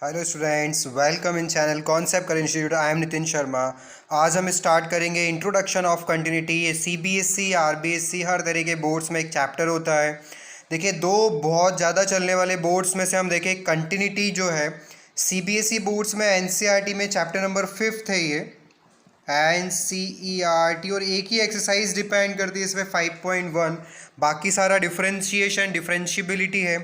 Hello students, welcome in channel concept कर institute. I am Nitin Sharma. आज हम स्टार्ट करेंगे इंट्रोडक्शन ऑफ कंटिन्यूटी। ये सीबीएसई, आरबीएसई हर तरह के बोर्ड्स में एक चैप्टर होता है। देखिए, दो बहुत ज़्यादा चलने वाले बोर्ड्स में से हम देखें कंटिन्यूटी जो है सीबीएसई बोर्ड्स में एनसीईआरटी में चैप्टर नंबर 5 है ये एनसीईआरटी, और एक ही एक्सरसाइज डिपेंड करती है इसमें 5.1। बाकी सारा डिफरेंशिएशन डिफरेंशियबिलिटी है।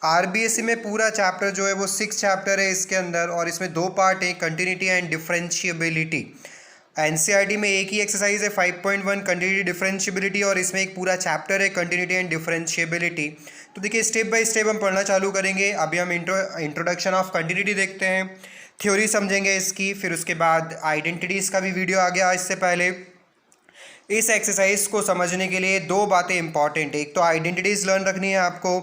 आरबीएसई में पूरा चैप्टर जो है वो 6 चैप्टर है इसके अंदर, और इसमें दो पार्ट है, कंटिन्यूटी एंड डिफरेंशियबिलिटी। एनसीईआरटी में एक ही एक्सरसाइज है 5.1 कंटिन्यूटी डिफरेंशियबिलिटी, और इसमें एक पूरा चैप्टर है कंटिन्यूटी एंड डिफरेंशियबिलिटी। तो देखिए, स्टेप बाय स्टेप हम पढ़ना चालू करेंगे। अभी हम इंट्रोडक्शन ऑफ कंटिन्यूटी देखते हैं, थ्योरी समझेंगे इसकी, फिर उसके बाद आइडेंटिटीज़ का भी वीडियो आ गया इससे पहले। इस एक्सरसाइज को समझने के लिए दो बातें इंपॉर्टेंट है। एक तो आइडेंटिटीज़ लर्न रखनी है आपको,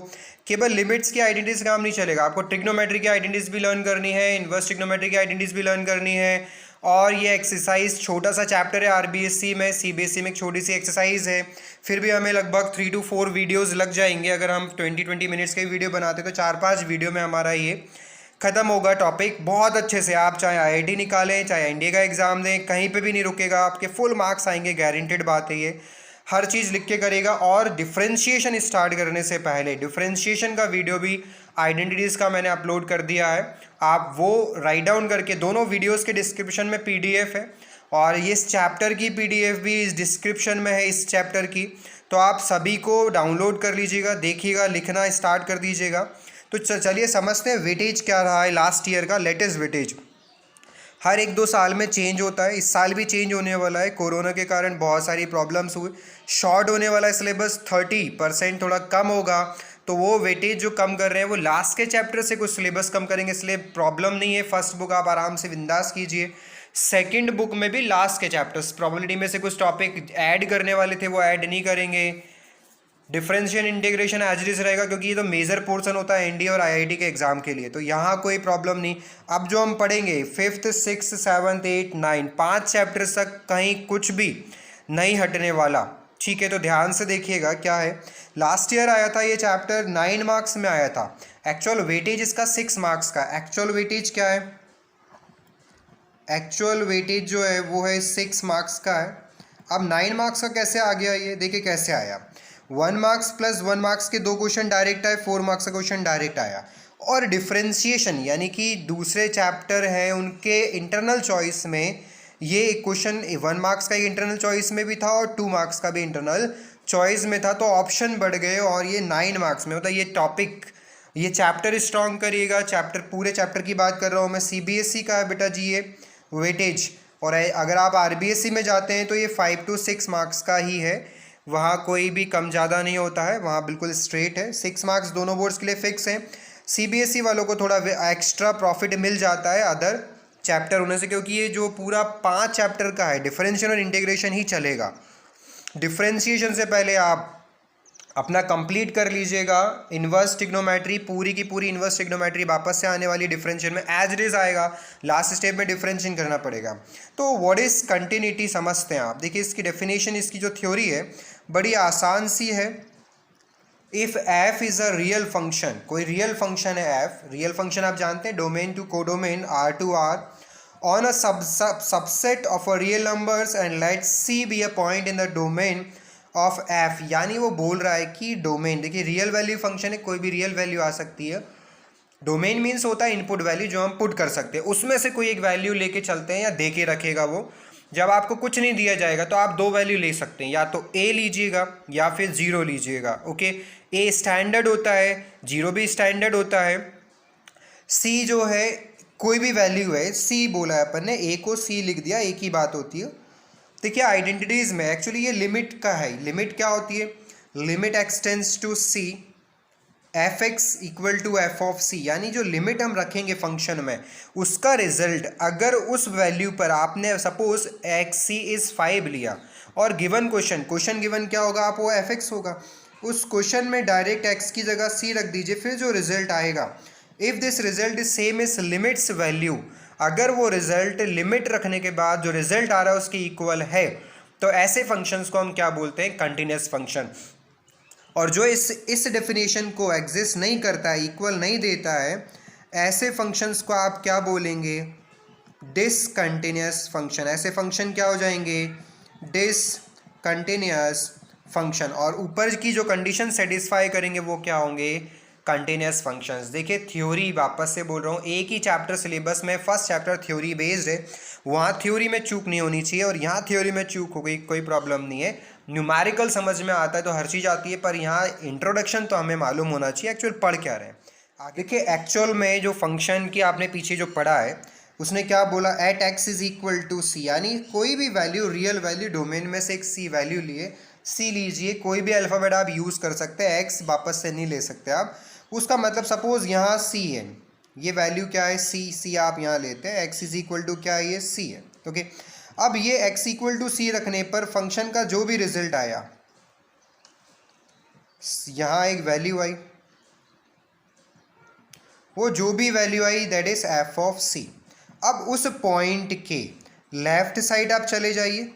केवल लिमिट्स की आइडेंटिटीज़ काम नहीं चलेगा, आपको ट्रिग्नोमेट्री की आइडेंटिटीज़ भी लर्न करनी है, इनवर्स ट्रिग्नोमेट्री की आइडेंटिटीज़ भी लर्न करनी है। और ये एक्सरसाइज छोटा सा चैप्टर है आरबीएसई में, सीबीएसई में एक छोटी सी एक्सरसाइज है, फिर भी हमें लगभग 3 to 4 वीडियोज़ लग जाएंगे। अगर हम 20 मिनट्स के वीडियो बनाते तो 4-5 वीडियो में हमारा ये ख़त्म होगा टॉपिक बहुत अच्छे से। आप चाहे आईआईटी निकालें, चाहे एनडीए का एग्ज़ाम दें, कहीं पे भी नहीं रुकेगा, आपके फुल मार्क्स आएंगे, गारंटेड बात है ये। हर चीज़ लिख के करेगा। और डिफरेंशिएशन स्टार्ट करने से पहले डिफरेंशिएशन का वीडियो भी आइडेंटिटीज़ का मैंने अपलोड कर दिया है, आप वो राइट डाउन करके, दोनों वीडियोज़ के डिस्क्रिप्शन में पीडीएफ है, और ये इस चैप्टर की पीडीएफ भी इस डिस्क्रिप्शन में है इस चैप्टर की। तो आप सभी को डाउनलोड कर लीजिएगा, देखिएगा, लिखना स्टार्ट कर दीजिएगा। तो चलिए समझते हैं वेटेज क्या रहा है लास्ट ईयर का। लेटेस्ट वेटेज हर 1-2 साल में चेंज होता है, इस साल भी चेंज होने वाला है। कोरोना के कारण बहुत सारी प्रॉब्लम्स हुई, शॉर्ट होने वाला है सिलेबस, 30% थोड़ा कम होगा। तो वो वेटेज जो कम कर रहे हैं वो लास्ट के चैप्टर से कुछ सिलेबस कम करेंगे, इसलिए प्रॉब्लम नहीं है। फर्स्ट बुक आप आराम से बिंदास कीजिए। सेकंड बुक में भी लास्ट के चैप्टर्स प्रोबेबिलिटी में से कुछ टॉपिक ऐड करने वाले थे वो ऐड नहीं करेंगे। Differential integration as it is रहेगा, क्योंकि ये तो मेजर पोर्शन होता है एनडीए और आईआईटी के एग्जाम के लिए, तो यहाँ कोई प्रॉब्लम नहीं। अब जो हम पढ़ेंगे 5th 6th 7th 8th 9 5 chapters तक कहीं कुछ भी नहीं हटने वाला, ठीक है। तो ध्यान से देखिएगा क्या है। लास्ट ईयर आया था ये चैप्टर 9 मार्क्स में आया था, एक्चुअल वेटेज इसका 6 मार्क्स का। एक्चुअल वेटेज क्या है? एक्चुअल वेटेज जो है वो है 6 मार्क्स का है। अब 9 मार्क्स का कैसे आ गया, ये देखिए कैसे आया। 1 मार्क्स प्लस 1 मार्क्स के 2 क्वेश्चन डायरेक्ट आए, 4 मार्क्स का क्वेश्चन डायरेक्ट आया। और डिफरेंशिएशन यानी कि दूसरे चैप्टर हैं उनके इंटरनल चॉइस में ये एक क्वेश्चन 1 मार्क्स का एक इंटरनल चॉइस में भी था और 2 मार्क्स का भी इंटरनल चॉइस में था, तो ऑप्शन बढ़ गए और ये 9 मार्क्स में होता है। ये टॉपिक, ये चैप्टर स्ट्रॉन्ग करिएगा। चैप्टर, पूरे चैप्टर की बात कर रहा हूँ मैं। सीबीएसई का है बेटा जी ये वेटेज, और अगर आप आरबीएसई में जाते हैं तो ये 5 to 6 मार्क्स का ही है, वहाँ कोई भी कम ज़्यादा नहीं होता है, वहाँ बिल्कुल स्ट्रेट है। 6 मार्क्स दोनों बोर्ड्स के लिए फिक्स हैं। सीबीएसई वालों को थोड़ा एक्स्ट्रा प्रॉफिट मिल जाता है अदर चैप्टर होने से, क्योंकि ये जो पूरा 5 चैप्टर का है डिफरेंशियल और इंटीग्रेशन ही चलेगा। डिफरेंशिएशन से पहले आप अपना कंप्लीट कर लीजिएगा। इन्वर्स ट्रिग्नोमेट्री, पूरी की पूरी इन्वर्स ट्रिग्नोमेट्री वापस से आने वाली डिफरेंशियल में एज इट इज आएगा, लास्ट स्टेप में डिफरेंशिएशन करना पड़ेगा। तो व्हाट इज कंटिन्यूटी समझते हैं आप। देखिए, इसकी डेफिनेशन, इसकी जो थ्योरी है बड़ी आसान सी है। If F is a real function, कोई रियल फंक्शन है एफ, रियल फंक्शन आप जानते हैं, domain to codomain R to R, on a subset of a real numbers and let C be a point in the domain of F. यानी वो बोल रहा है कि डोमेन, देखिए रियल वैल्यू फंक्शन है, कोई भी रियल वैल्यू आ सकती है। डोमेन मीन्स होता है इनपुट वैल्यू जो हम पुट कर सकते हैं, उसमें से कोई एक वैल्यू लेके चलते हैं या दे के रखेगा वो। जब आपको कुछ नहीं दिया जाएगा तो आप 2 वैल्यू ले सकते हैं, या तो ए लीजिएगा या फिर 0 लीजिएगा। ओके, ए स्टैंडर्ड होता है, 0 भी स्टैंडर्ड होता है। सी जो है कोई भी वैल्यू है, सी बोला है अपन ने, ए को सी लिख दिया, एक ही बात होती है। देखिए आइडेंटिटीज़ में एक्चुअली ये लिमिट का है। लिमिट क्या होती है? Limit x tends to C F X equal to F of C, यानी जो लिमिट हम रखेंगे फंक्शन में उसका रिजल्ट अगर उस वैल्यू पर आपने सपोज एक्स सी इज़ 5 लिया और गिवन क्वेश्चन गिवन क्या होगा, आप वो एफ एक्स होगा, उस क्वेश्चन में डायरेक्ट एक्स की जगह सी रख दीजिए, फिर जो रिजल्ट आएगा, if this result is same is limits value, अगर वो रिजल्ट लिमिट रखने के बाद जो रिजल्ट आ रहा है उसके इक्वल है, तो ऐसे फंक्शंस को हम क्या बोलते हैं? Continuous function. और जो इस डेफिनेशन को एग्जिस्ट नहीं करता है, इक्वल नहीं देता है, ऐसे फंक्शंस को आप क्या बोलेंगे? Discontinuous function. ऐसे फंक्शन क्या हो जाएंगे? Discontinuous function. और ऊपर की जो कंडीशन सेटिस्फाई करेंगे वो क्या होंगे? Continuous functions. देखिए थ्योरी वापस से बोल रहा हूँ, एक ही चैप्टर सिलेबस में फर्स्ट चैप्टर थ्योरी बेस्ड है, वहाँ थ्योरी में चूक नहीं होनी चाहिए, और यहाँ थ्योरी में चूक हो गई कोई प्रॉब्लम नहीं है। न्यूमेरिकल समझ में आता है तो हर चीज़ आती है, पर यहाँ इंट्रोडक्शन तो हमें मालूम होना चाहिए एक्चुअल पढ़ क्या रहे हैं। देखिए एक्चुअल में जो फंक्शन की आपने पीछे जो पढ़ा है उसने क्या बोला? At X is equal to C, यानी कोई भी वैल्यू, रियल वैल्यू डोमेन में से एक सी वैल्यू लिए, सी लीजिए, कोई भी अल्फ़ाबेट आप यूज़ कर सकते हैं, एक्स वापस से नहीं ले सकते आप। उसका मतलब सपोज यहाँ सी है, ये वैल्यू क्या है? सी। सी आप यहाँ लेते हैं, एक्स इज इक्वल टू क्या है? ये सी है। ओके, अब ये एक्स इक्वल टू सी रखने पर फंक्शन का जो भी रिजल्ट आया, यहाँ एक वैल्यू आई, वो जो भी वैल्यू आई that is F of C. अब उस पॉइंट के लेफ्ट साइड आप चले जाइए,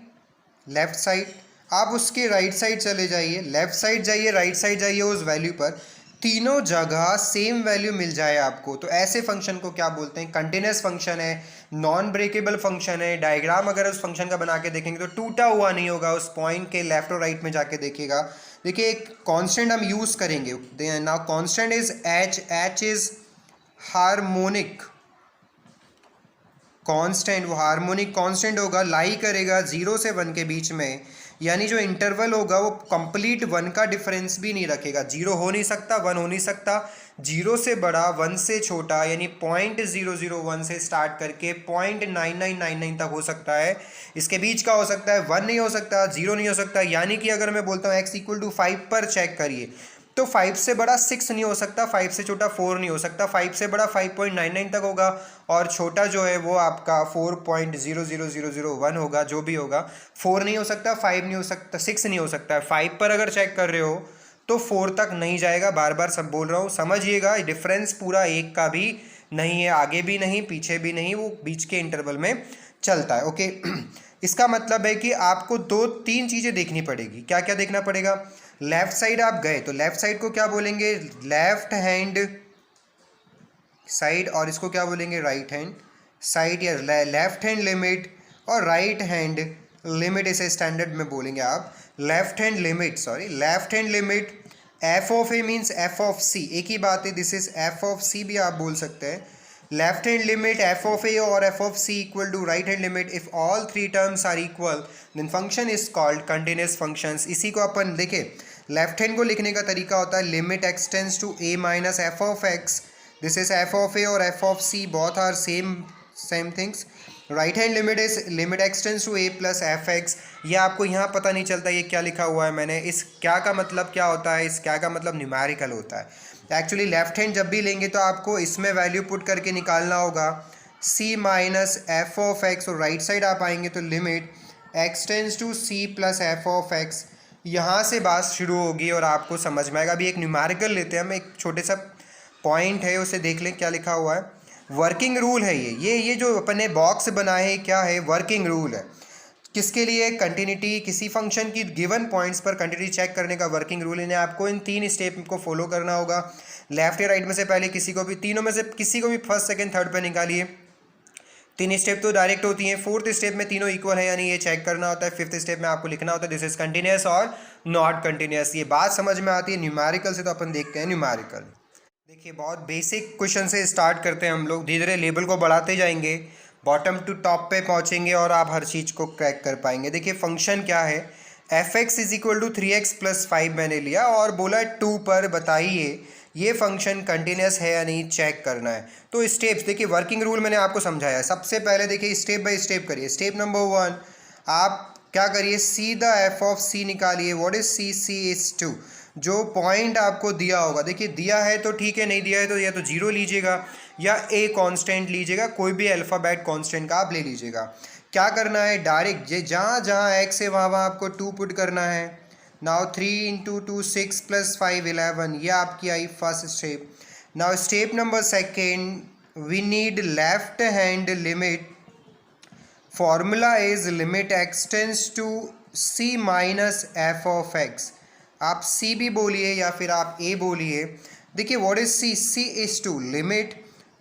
लेफ्ट साइड, आप उसके राइट साइड चले जाइए, लेफ्ट साइड जाइए, राइट साइड जाइए, उस वैल्यू पर तीनों जगह सेम वैल्यू मिल जाए आपको, तो ऐसे फंक्शन को क्या बोलते हैं? कंटिन्यूस फंक्शन है, नॉन ब्रेकेबल फंक्शन है। डायग्राम अगर उस फंक्शन का बना के देखेंगे तो टूटा हुआ नहीं होगा, उस पॉइंट के लेफ्ट और राइट में जाके देखिएगा। देखिए एक कांस्टेंट हम यूज़ करेंगे now, constant is H. H is harmonic constant, वो हार्मोनिक कांस्टेंट होगा, लाई करेगा 0 से 1 के बीच में, यानी जो इंटरवल होगा वो कंप्लीट 1 का डिफरेंस भी नहीं रखेगा। 0 हो नहीं सकता, 1 हो नहीं सकता, 0 से बड़ा 1 से छोटा, यानी 0.001 से स्टार्ट करके 0.9999 तक हो सकता है। इसके बीच का हो सकता है, 1 नहीं हो सकता, 0 नहीं हो सकता। यानी कि अगर मैं बोलता हूँ एक्स इक्वल टू 5 पर चेक करिए, तो 5 से बड़ा 6 नहीं हो सकता, 5 से छोटा 4 नहीं हो सकता, 5 से बड़ा 5.99 तक होगा, और छोटा जो है वो आपका 4.00001 होगा, जो भी होगा। 4 नहीं हो सकता, 5 नहीं हो सकता, 6 नहीं हो सकता है। 5 पर अगर चेक कर रहे हो तो 4 तक नहीं जाएगा। बार बार सब बोल रहा हूँ, समझिएगा, डिफरेंस पूरा एक का भी नहीं है, आगे भी नहीं पीछे भी नहीं, वो बीच के इंटरवल में चलता है। ओके इसका मतलब है कि आपको 2-3 चीज़ें देखनी पड़ेगी। क्या क्या देखना पड़ेगा? लेफ्ट साइड आप गए तो लेफ्ट साइड को क्या बोलेंगे? लेफ्ट हैंड साइड, और इसको क्या बोलेंगे? राइट हैंड साइड, या लेफ्ट हैंड लिमिट और राइट हैंड लिमिट, इसे स्टैंडर्ड में बोलेंगे आप left hand limit. Sorry, left hand limit F of A means F of C, एक ही बात है, this is F of C भी आप बोल सकते हैं। Left hand limit F of A और F of C equal to right hand limit, if all 3 terms are equal then function is called continuous functions. इसी को अपन देखिए, लेफ्ट हैंड को लिखने का तरीका होता है limit X tends to A minus F of X, this is F of A और F of C, both are same things. Right hand limit is limit X tends to A plus F X. ये आपको यहाँ पता नहीं चलता ये क्या लिखा हुआ है मैंने, इस क्या का मतलब क्या होता है, इस क्या का मतलब न्यूमेरिकल होता है। एक्चुअली लेफ्ट हैंड जब भी लेंगे तो आपको इसमें वैल्यू पुट करके निकालना होगा c minus F of X, और राइट साइड आप आएंगे तो limit X tends to c plus F of X. यहाँ से बात शुरू होगी और आपको समझ में आएगा। अभी एक न्यूमेरिकल लेते हैं हम, एक छोटे सा पॉइंट है उसे देख लें क्या लिखा हुआ है। वर्किंग रूल है ये जो अपने बॉक्स बनाए हैं क्या है? वर्किंग रूल है। किसके लिए? कंटिन्यूटी, किसी फंक्शन की गिवन पॉइंट्स पर कंटिन्यूटी चेक करने का वर्किंग रूल। इन्हें आपको इन 3 स्टेप को फॉलो करना होगा। लेफ्ट या राइट में से पहले किसी को भी, तीनों में से किसी को भी फर्स्ट सेकंड थर्ड पे निकालिए। 3 स्टेप तो डायरेक्ट होती हैं, 4th स्टेप में तीनों इक्वल है यानी ये चेक करना होता है। 5th स्टेप में आपको लिखना होता है दिस इज कंटिन्यूस और नॉट कंटिन्यूस। ये बात समझ में आती है न्यूमेरिकल से, तो अपन देखते हैं न्यूमेरिकल। देखिए बहुत बेसिक क्वेश्चन से स्टार्ट करते हैं हम लोग, धीरे धीरे लेवल को बढ़ाते जाएंगे, बॉटम टू टॉप पे पहुंचेंगे और आप हर चीज़ को क्रैक कर पाएंगे। देखिए फंक्शन क्या है? F X is equal to 3x plus 5 मैंने लिया और बोला 2 पर बताइए ये फंक्शन कंटिन्यूस है या नहीं, चेक करना है। तो स्टेप्स देखिए, वर्किंग रूल मैंने आपको समझाया है। सबसे पहले देखिए स्टेप बाय स्टेप करिए। स्टेप नंबर 1 आप क्या करिए? सीधा एफ ऑफ सी निकालिए। What is C? C is 2। जो पॉइंट आपको दिया होगा, देखिए दिया है तो ठीक है, नहीं दिया है तो या तो 0 लीजिएगा या ए कांस्टेंट लीजिएगा, कोई भी अल्फ़ाबेट कांस्टेंट का आप ले लीजिएगा। क्या करना है? डायरेक्ट जहाँ जहाँ एक्स है वहाँ वहाँ आपको 2 पुट करना है। नाउ 3 इंटू 2 6 प्लस 5 11, ये आपकी आई first step. Now step number second we need left hand limit. Formula is limit X tends to C minus F of X. आप सी भी बोलिए या फिर आप ए बोलिए। देखिए what is C? C is 2, limit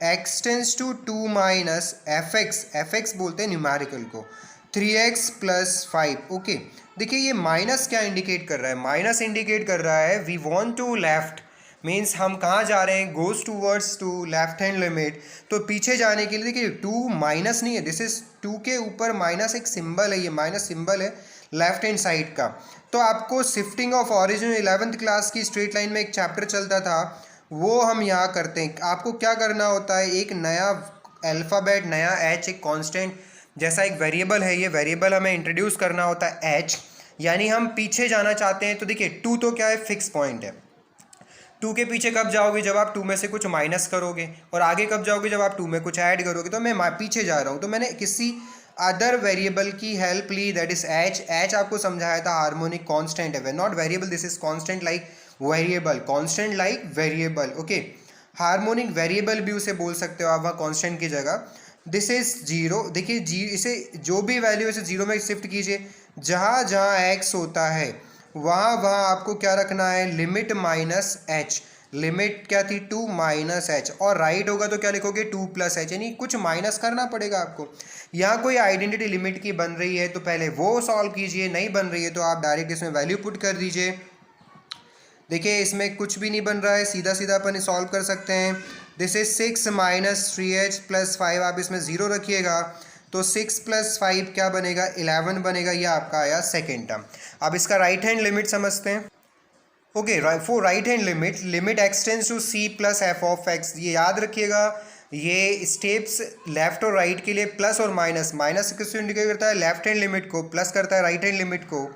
x tends to 2 minus F X बोलते हैं न्यूमेरिकल को, 3x प्लस 5। ओके, देखिए ये माइनस क्या इंडिकेट कर रहा है, माइनस इंडिकेट कर रहा है we want to left, means हम कहाँ जा रहे हैं, goes towards to left hand limit. तो पीछे जाने के लिए देखिए 2 माइनस नहीं है, दिस इज 2 के ऊपर माइनस एक सिंबल है, ये माइनस सिंबल है लेफ्ट हैंड साइड का। तो आपको shifting of origin 11th class की स्ट्रेट लाइन में एक चैप्टर चलता था, वो हम यहाँ करते हैं। आपको क्या करना होता है, एक नया अल्फ़ाबेट, नया एच, एक कांस्टेंट जैसा एक वेरिएबल है, ये वेरिएबल हमें इंट्रोड्यूस करना होता है एच, यानी हम पीछे जाना चाहते हैं। तो देखिए 2 तो क्या है, फिक्स पॉइंट है। 2 के पीछे कब जाओगे, जब आप 2 में से कुछ माइनस करोगे, और आगे कब जाओगे, जब आप 2 में कुछ ऐड करोगे। तो मैं पीछे जा रहा हूँ, तो मैंने किसी अदर वेरिएबल की हेल्प ली, दैट इज एच। एच आपको समझाया था हार्मोनिक कांस्टेंट है, not variable, this is constant like variable, constant like variable. Okay, harmonic variable भी उसे बोल सकते हो आप वहाँ कांस्टेंट की जगह। दिस इज 0, देखिए जी, इसे जो भी वैल्यू इसे 0 में शिफ्ट कीजिए, जहाँ जहाँ एक्स होता है वहाँ वहाँ आपको क्या रखना है, लिमिट माइनस एच। लिमिट क्या थी, 2 माइनस एच, और राइट होगा तो क्या लिखोगे, 2 प्लस एच, यानी कुछ माइनस करना पड़ेगा आपको। यहाँ कोई आइडेंटिटी लिमिट की बन रही है तो पहले वो सॉल्व कीजिए, नहीं बन रही है तो आप डायरेक्ट इसमें वैल्यू पुट कर दीजिए। देखिए इसमें कुछ भी नहीं बन रहा है, सीधा सीधा अपन सॉल्व कर सकते हैं। This is 6 minus 3h plus 5, आप इसमें 0 रखिएगा तो 6 प्लस 5 क्या बनेगा, 11 बनेगा। ये आपका आया सेकेंड टर्म। अब इसका राइट हैंड लिमिट समझते हैं। Okay, for right hand limit, limit X tends to c plus F of X, ये याद रखिएगा। ये स्टेप्स लेफ्ट और राइट के लिए प्लस और माइनस, माइनस किसको इंडिकेट करता है, लेफ्ट हैंड लिमिट को, प्लस करता है राइट हैंड लिमिट को।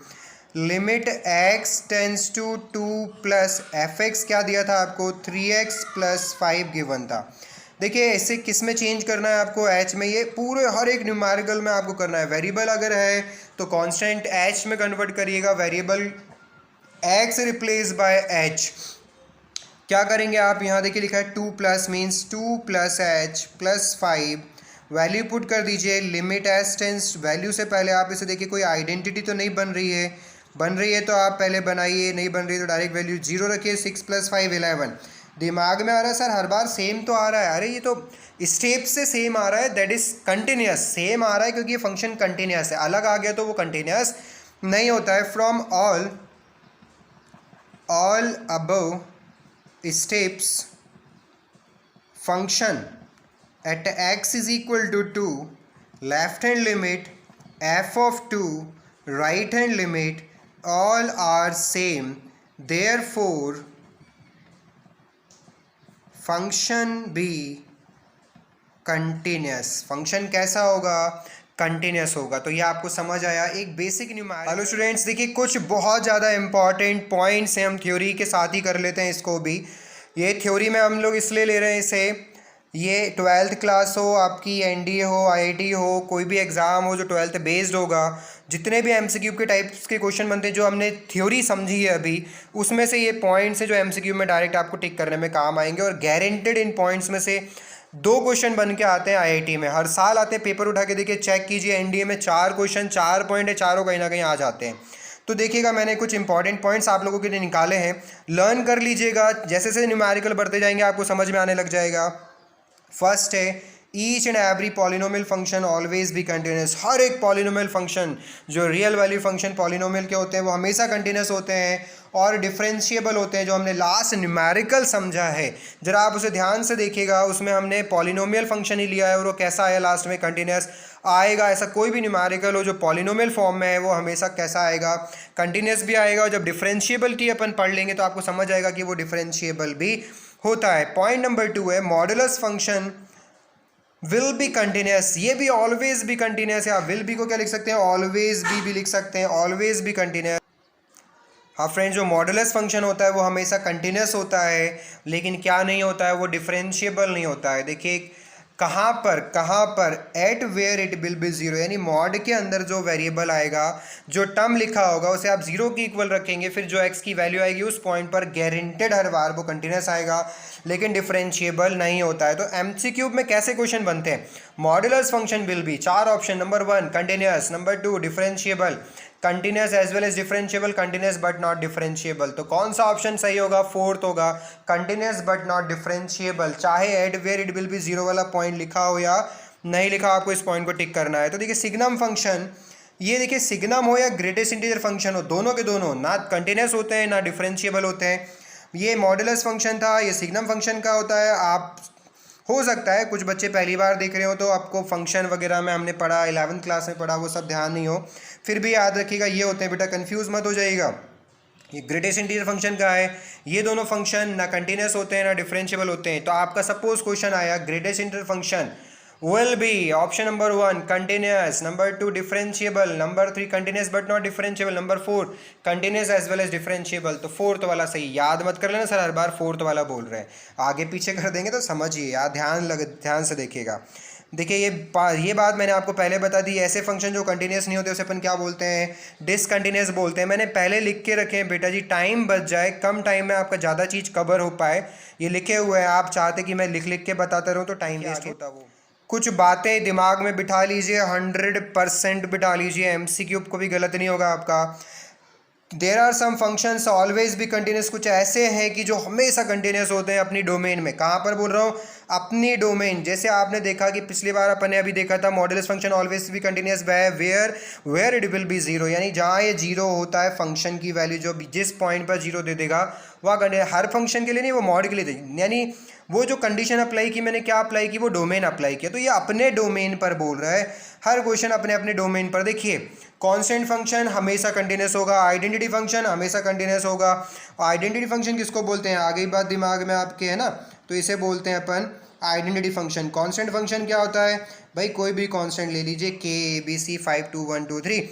Limit x tends to 2 plus F X क्या दिया था आपको, 3x प्लस 5 गिवन था। देखिए इसे किस में चेंज करना है आपको, h में। ये पूरे हर एक न्यूमेरिकल में आपको करना है। वेरिएबल अगर है तो कांस्टेंट h में कन्वर्ट करिएगा, variable x replace by h। क्या करेंगे आप, यहाँ देखिए लिखा है 2 plus, means 2 plus h plus 5, value put कर दीजिए। लिमिट एस टेंस, वैल्यू से पहले आप इसे देखिए कोई आइडेंटिटी तो नहीं बन रही है, बन रही है तो आप पहले बनाइए, नहीं बन रही है तो डायरेक्ट वैल्यू 0 रखिए। 6 प्लस 5 11। दिमाग में आ रहा है सर हर बार सेम तो आ रहा है, अरे ये तो स्टेप से सेम आ रहा है, दैट इज कंटिन्यूस। सेम आ रहा है क्योंकि ये फंक्शन कंटिन्यूस है, अलग आ गया तो वो कंटिन्यूस नहीं होता है। From all above steps function at x is equal to 2, left hand limit f of 2, right hand limit, all are same, therefore function be continuous। Function कैसा होगा, कंटिन्यूस होगा। तो ये आपको समझ आया, एक बेसिक न्यूमेरिकल। हेलो स्टूडेंट्स, देखिए कुछ बहुत ज़्यादा इंपॉर्टेंट पॉइंट्स हैं, हम थ्योरी के साथ ही कर लेते हैं इसको भी। ये थ्योरी में हम लोग इसलिए ले रहे हैं इसे, ये 12th क्लास हो आपकी, एनडीए हो, आईआईटी हो, कोई भी एग्ज़ाम हो जो 12th बेस्ड होगा, जितने भी एमसीक्यू के टाइप्स के क्वेश्चन बनते हैं जो हमने थ्योरी समझी है अभी, उसमें से ये पॉइंट्स है जो एमसीक्यू में डायरेक्ट आपको टिक करने में काम आएंगे। और गारंटेड इन पॉइंट्स में से 2 क्वेश्चन बन के आते हैं आईआईटी में, हर साल आते हैं। पेपर उठा के देखिए, चेक कीजिए, एनडीए में 4 क्वेश्चन, 4 पॉइंट है, चारों कहीं ना कहीं आ जाते हैं। तो देखिएगा मैंने कुछ इंपॉर्टेंट पॉइंट्स आप लोगों के लिए निकाले हैं, लर्न कर लीजिएगा। जैसे जैसे न्यूमेरिकल बढ़ते जाएंगे आपको समझ में आने लग जाएगा। फर्स्ट है, each and every polynomial function always be continuous. हर एक पॉलिनोमियल फंक्शन, जो रियल वैल्यू फंक्शन पॉलिनोमियल के होते हैं, वो हमेशा कंटिन्यूस होते हैं और डिफरेंशिएबल होते हैं, जो हमने लास्ट न्यूमेरिकल समझा है। जरा आप उसे ध्यान से देखिएगा, उसमें हमने पॉलिनोमियल फंक्शन ही लिया है और वो कैसा आया, लास्ट में कंटिन्यूस आएगा। ऐसा कोई भी न्यूमेरिकल हो जो पॉलिनोमियल फॉर्म में है वो हमेशा कैसा आएगा, कंटिन्यूस भी आएगा। और जब डिफरेंशिएबिलिटी अपन पढ़ लेंगे तो आपको समझ आएगा कि वो डिफरेंशिएबल भी होता है। पॉइंट नंबर 2 है, modulus function will be continuous. ये भी ऑलवेज भी कंटिन्यूस है, आप विल बी को क्या लिख सकते हैं, ऑलवेज भी लिख सकते हैं, ऑलवेज भी कंटिन्यूस। हाँ फ्रेंड्स, जो मॉडुलस फंक्शन होता है वो हमेशा कंटिन्यूस होता है, लेकिन क्या नहीं होता है, वो डिफरेंशिएबल नहीं होता है। देखिए कहाँ पर at where it will be 0, यानी मॉड के अंदर जो वेरिएबल आएगा, जो टर्म लिखा होगा उसे आप 0 की इक्वल रखेंगे, फिर जो x की वैल्यू आएगी उस पॉइंट पर गारंटेड हर बार वो कंटिन्यूस आएगा, लेकिन डिफरेंशिएबल नहीं होता है। तो एमसीक्यू में कैसे क्वेश्चन बनते हैं, modulus function will be, 4 option, number 1 continuous, number 2 differentiable, continuous as well as differentiable, continuous but not differentiable. तो कौन सा ऑप्शन सही होगा? फोर्थ होगा, कंटिन्यूस बट नॉट डिफरेंशिएबल। चाहे at where it will be zero वाला पॉइंट लिखा हो या नहीं लिखा, आपको इस पॉइंट को टिक करना है। तो देखिए सिग्नम फंक्शन, ये देखिए सिग्नम हो या ग्रेटेस्ट इंटीजर फंक्शन हो, दोनों के दोनों ना कंटिन्यूस होते हैं ना डिफरेंशिएबल होते हैं। ये मॉडुलस फंक्शन था, ये सिग्नम फंक्शन का होता है। आप हो सकता है कुछ बच्चे पहली बार देख रहे हो तो आपको फंक्शन वगैरह में हमने पढ़ा, 11th क्लास में पढ़ा, वो सब ध्यान नहीं हो, फिर भी याद रखिएगा ये होते हैं बेटा, कंफ्यूज मत हो जाइएगा। ये ग्रेटेस्ट इंटीजर फंक्शन का है, ये दोनों फंक्शन ना कंटिन्यूस होते हैं ना डिफरेंशिएबल होते हैं। तो आपका सपोज क्वेश्चन आया greatest integer function will be option number 1 continuous, number 2 differentiable, number 3 continuous but not differentiable, number 4 continuous as well as differentiable। तो फोर्थ वाला सही। याद मत कर लेना सर हर बार फोर्थ वाला बोल रहे हैं, आगे पीछे कर देंगे तो समझिए यार, ध्यान से देखिएगा। देखिए ये बात मैंने आपको पहले बता दी, ऐसे फंक्शन जो कंटिन्यूस नहीं होते उसे अपन क्या बोलते हैं? डिसकंटिन्यूस बोलते हैं। मैंने पहले लिख के रखे हैं बेटा जी, टाइम बच जाए, कम टाइम में आपका ज़्यादा चीज़ कवर हो पाए, ये लिखे हुए हैं। आप चाहते कि मैं लिख के बताता रहूँ तो टाइम वेस्ट होता। वो कुछ बातें दिमाग में बिठा लीजिए, 100% बिठा लीजिए, एमसीक्यू को भी गलत नहीं होगा आपका। There are some functions always भी कंटिन्यूस, कुछ ऐसे हैं कि जो हमेशा कंटिन्यूस होते हैं अपनी डोमेन में। कहाँ पर बोल रहा हूँ? अपनी डोमेन। जैसे आपने देखा कि पिछली बार अपन ने अभी देखा था मॉडुलस फंक्शन ऑलवेज भी continuous where it will be zero, यानी जहाँ ये जीरो होता है फंक्शन की वैल्यू जो जिस पॉइंट पर जीरो दे देगा वह कंटिन्यूस, हर फंक्शन के लिए नहीं, वो मॉड के लिए दे, यानी वो जो कंडीशन अप्लाई की मैंने, क्या अप्लाई की? वो डोमेन अप्लाई किया। तो ये अपने डोमेन पर बोल रहा है, हर क्वेश्चन अपने अपने डोमेन पर। देखिए कांस्टेंट फंक्शन हमेशा कंटिन्यूस होगा, आइडेंटिटी फंक्शन हमेशा कंटिन्यूस होगा। आइडेंटिटी फंक्शन किसको बोलते हैं? आगे बात दिमाग में आपके है ना, तो इसे बोलते हैं अपन आइडेंटिटी फंक्शन। कांस्टेंट फंक्शन क्या होता है भाई? कोई भी कांस्टेंट ले लीजिए, K A B C 5 2 1 2 3।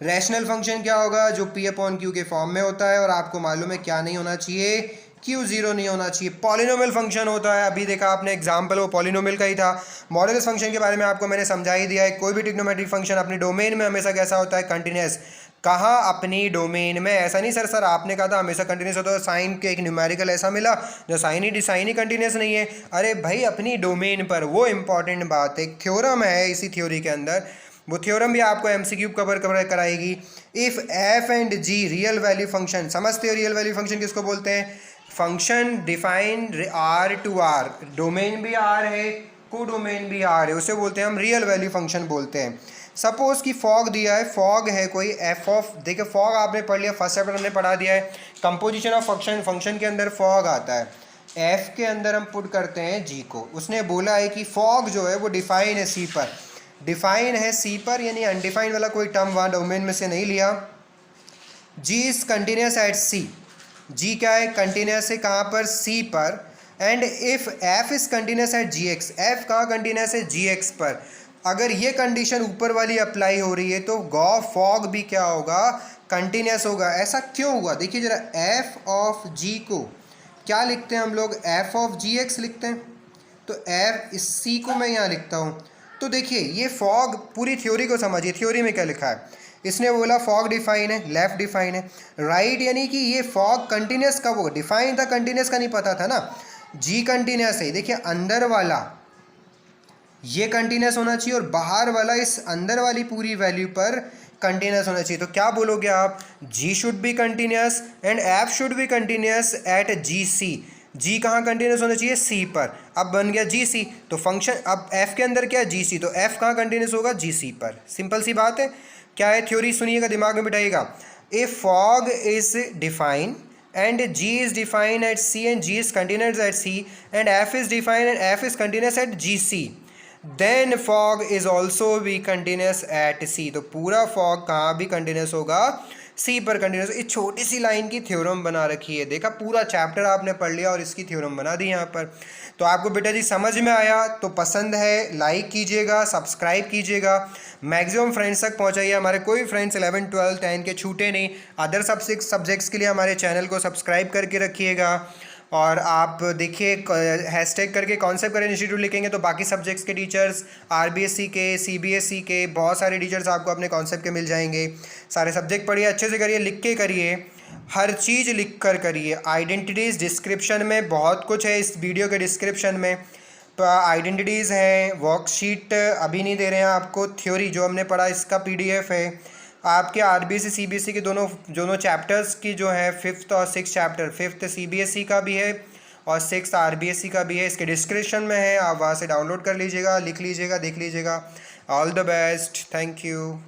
Rational function क्या होगा? जो पी अपॉन क्यू के फॉर्म में होता है, और आपको मालूम है क्या नहीं होना चाहिए? क्यू जीरो नहीं होना चाहिए। पॉलिनोमियल फंक्शन होता है, अभी देखा आपने एग्जाम्पल, वो पॉलिनोमियल का ही था। मॉडुलस फंक्शन के बारे में आपको मैंने समझा ही दिया है। कोई भी ट्रिग्नोमेट्रिक फंक्शन अपनी डोमेन में हमेशा कैसा होता है? कंटिन्यूस। कहाँ? अपनी डोमेन में। ऐसा नहीं सर आपने कहा था हमेशा कंटिन्यूस होता है, साइन के एक न्यूमेरिकल ऐसा मिला जो साइन ही कंटिन्यूस नहीं है। अरे भाई अपनी डोमेन पर, वो इंपॉर्टेंट बात है। एक थ्योरम है इसी थ्योरी के अंदर, वो थ्योरम भी आपको एमसीक्यू कवर कराएगी। If F and G real value function, समझते हो रियल वैल्यू फंक्शन किसको बोलते हैं? Function define R to R, domain भी आर है, को डोमेन भी आर है, उसे बोलते हैं हम रियल वैल्यू फंक्शन बोलते हैं। सपोज कि फॉग दिया है, फॉग है कोई एफ ऑफ, देखिए फॉग आपने पढ़ लिया, फर्स्ट चैप्टर हमने पढ़ा दिया है। कंपोजिशन ऑफ फंक्शन, फंक्शन के अंदर फॉग आता है, एफ के अंदर हम पुट करते हैं जी को। उसने बोला है कि फॉग जो है वो डिफाइन है सी पर, डिफाइन है सी पर, यानी अनडिफाइंड वाला कोई टर्म वहाँ डोमेन में से नहीं लिया। G is continuous at C, G क्या है? कंटिन्यूस है कहाँ पर? सी पर। And if F is continuous at G X, F कहाँ कंटिन्यूस है? जी एक्स पर। अगर ये कंडीशन ऊपर वाली अप्लाई हो रही है तो गॉ फॉग भी क्या होगा? कंटिन्यूस होगा। ऐसा क्यों हुआ? देखिए जरा, एफ ऑफ जी को क्या लिखते हैं हम लोग? एफ ऑफ जी एक्स लिखते हैं। तो एफ इस सी को मैं यहाँ लिखता हूँ। तो देखिए ये फॉग, पूरी थ्योरी को समझिए, थ्योरी में क्या लिखा है। इसने बोला फॉग डिफाइन है, लेफ्ट डिफाइन है, राइट यानी कि ये फॉग कंटिन्यूस कब होगा? डिफाइन था, कंटिन्यूस का नहीं पता था ना। जी कंटिन्यूस है, देखिए अंदर वाला ये कंटिन्यूस होना चाहिए और बाहर वाला इस अंदर वाली पूरी वैल्यू पर कंटिन्यूस होना चाहिए। तो क्या बोलोगे आप? G should be continuous and F should be continuous at G C. G कहाँ कंटिन्यूस होना चाहिए? सी पर। अब बन गया जी सी, तो फंक्शन अब एफ के अंदर क्या है? जी सी, तो एफ कहाँ कंटिन्यूस होगा? जी सी पर। सिंपल सी बात है। क्या है थ्योरी? सुनिएगा, दिमाग में बिठाइएगा। A fog is define and g is defined at c and g is continuous at c and f is defined and f is continuous at gc, then fog is also be continuous at c। तो पूरा fog कहाँ भी continuous होगा? सी पर continuous. इस छोटी सी line की theorem बना रखी है, देखा पूरा चैप्टर आपने पढ़ लिया और इसकी थ्योरम बना दी यहाँ पर। तो आपको बेटा जी समझ में आया तो पसंद है लाइक कीजिएगा, सब्सक्राइब कीजिएगा, मैक्सिमम फ्रेंड्स तक पहुँचाइए। हमारे कोई फ्रेंड्स 11 12 10 के छूटे नहीं। अदर सब्जेक्ट्स के लिए हमारे चैनल को सब्सक्राइब करके रखिएगा। और आप देखिए हैशटैग करके कॉन्सेप्ट करेंट इंस्टीट्यूट लिखेंगे तो बाकी सब्जेक्ट्स के टीचर्स, आरबीएससी के, सीबीएसई के, बहुत सारे टीचर्स आपको अपने कॉन्सेप्ट के मिल जाएंगे। सारे सब्जेक्ट पढ़िए, अच्छे से करिए, लिख के करिए, हर चीज़ लिख कर करिए। आइडेंटिटीज़ डिस्क्रिप्शन में बहुत कुछ है, इस वीडियो के डिस्क्रिप्शन में आइडेंटिटीज़ हैं। वर्कशीट अभी नहीं दे रहे हैं आपको, थ्योरी जो हमने पढ़ा इसका PDF है। आपके आरबीएसई सीबीएसई के दोनों दोनों चैप्टर्स की जो है 5th और 6th चैप्टर, 5th सीबीएसई का भी है और 6th आरबीएसई का भी है, इसके डिस्क्रिप्शन में है, आप वहाँ से डाउनलोड कर लीजिएगा, लिख लीजिएगा, देख लीजिएगा। All the best, thank you.